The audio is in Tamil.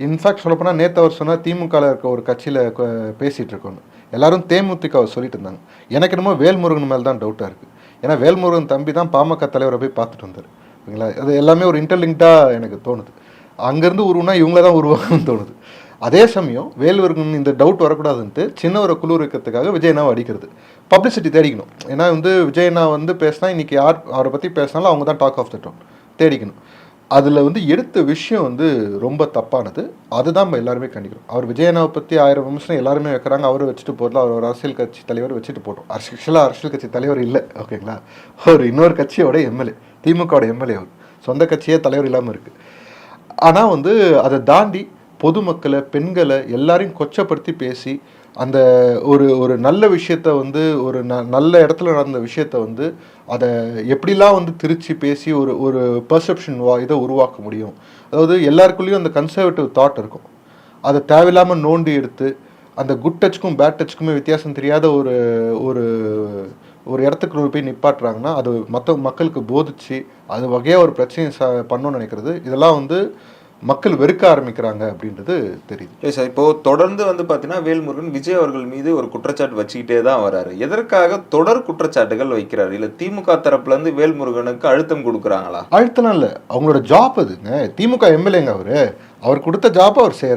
இன்ஃபேக்ட் சொல்லப்போனால் நேற்று அவர் சொன்னால் திமுகவில் இருக்க ஒரு கட்சியில் பேசிகிட்டு இருக்கோன்னு எல்லாரும் தேமுதிக சொல்லிட்டு இருந்தாங்க. எனக்கு என்னமோ வேல்முருகன் மேலே தான் டவுட்டாக இருக்குது. ஏன்னா வேல்முருகன் தம்பி தான் பாமக தலைவரை போய் பார்த்துட்டு வந்தார். ஓகேங்களா, அது எல்லாமே ஒரு இன்டர்லிங்க்டாக எனக்கு தோணுது. அங்கேருந்து உருவுனா இவங்கள தான் உருவாகணும்னு தோணுது. அதே சமயம் வேல்முருகன் இந்த டவுட் வரக்கூடாதுன்ட்டு சின்ன ஒரு குழு இருக்கிறதுக்காக விஜயண்ணாவை அடிக்கிறது, பப்ளிசிட்டி தேடிக்கணும். ஏன்னா விஜயண்ணா பேசினா இன்றைக்கி யார் அவரை பற்றி பேசினாலும் அவங்க தான் டாக் ஆஃப் த டவுன் தேடிக்கணும். அதில் எடுத்த விஷயம் ரொம்ப தப்பானது. அதுதான் நம்ம எல்லாருமே கண்டிக்கிறோம். அவர் விஜயண்ணாவை பற்றி 1000 விமர்சனம் எல்லாருமே வைக்கிறாங்க. அவரை வச்சுட்டு போடல, அவர் ஒரு அரசியல் கட்சி தலைவர் வச்சுட்டு போட்டோம். அரசியல் கட்சி தலைவர் இல்லை, ஓகேங்களா, ஒரு இன்னொரு கட்சியோட எம்எல்ஏ, திமுகவோட எம்எல்ஏ, அவர் சொந்த கட்சியே தலைவர் இல்லாமல் இருக்குது. ஆனால் அதை தாண்டி பொதுமக்களை, பெண்களை எல்லாரையும் கொச்சப்படுத்தி பேசி அந்த ஒரு நல்ல விஷயத்த ஒரு நல்ல இடத்துல நடந்த விஷயத்த அதை எப்படிலாம் திருச்சி பேசி ஒரு பர்செப்ஷன் இதை உருவாக்க முடியும். அதாவது எல்லாருக்குள்ளேயும் அந்த கன்சர்வேட்டிவ் தாட் இருக்கும். அதை தேவையில்லாமல் நோண்டி எடுத்து அந்த குட் டச்சுக்கும் பேட் டச்சுக்குமே வித்தியாசம் தெரியாத ஒரு இடத்துக்கு போய் நிப்பாட்டுறாங்கன்னா அது மற்ற மக்களுக்கு போதிச்சு அது வகையாக ஒரு பிரச்சனையை பண்ணணும்னு நினைக்கிறது. இதெல்லாம் மக்கள் வெறுக்க ஆரம்பிக்கிறாங்க அப்படின்றது தெரியுது. சார், இப்போ தொடர்ந்து பார்த்தீங்கன்னா வேல்முருகன் விஜய் அவர்கள் மீது ஒரு குற்றச்சாட்டு வச்சுக்கிட்டே தான் வராரு. எதற்காக தொடர் குற்றச்சாட்டுகள் வைக்கிறாரு? இல்ல திமுக தரப்புல இருந்து வேல்முருகனுக்கு அழுத்தம் கொடுக்குறாங்களா? அழுத்தம் இல்லை, அவங்களோட ஜாப் அதுங்க. திமுக எம்எல்ஏங்க அவர் கொடுத்த ஜாப் அவர் செய்யறாரு.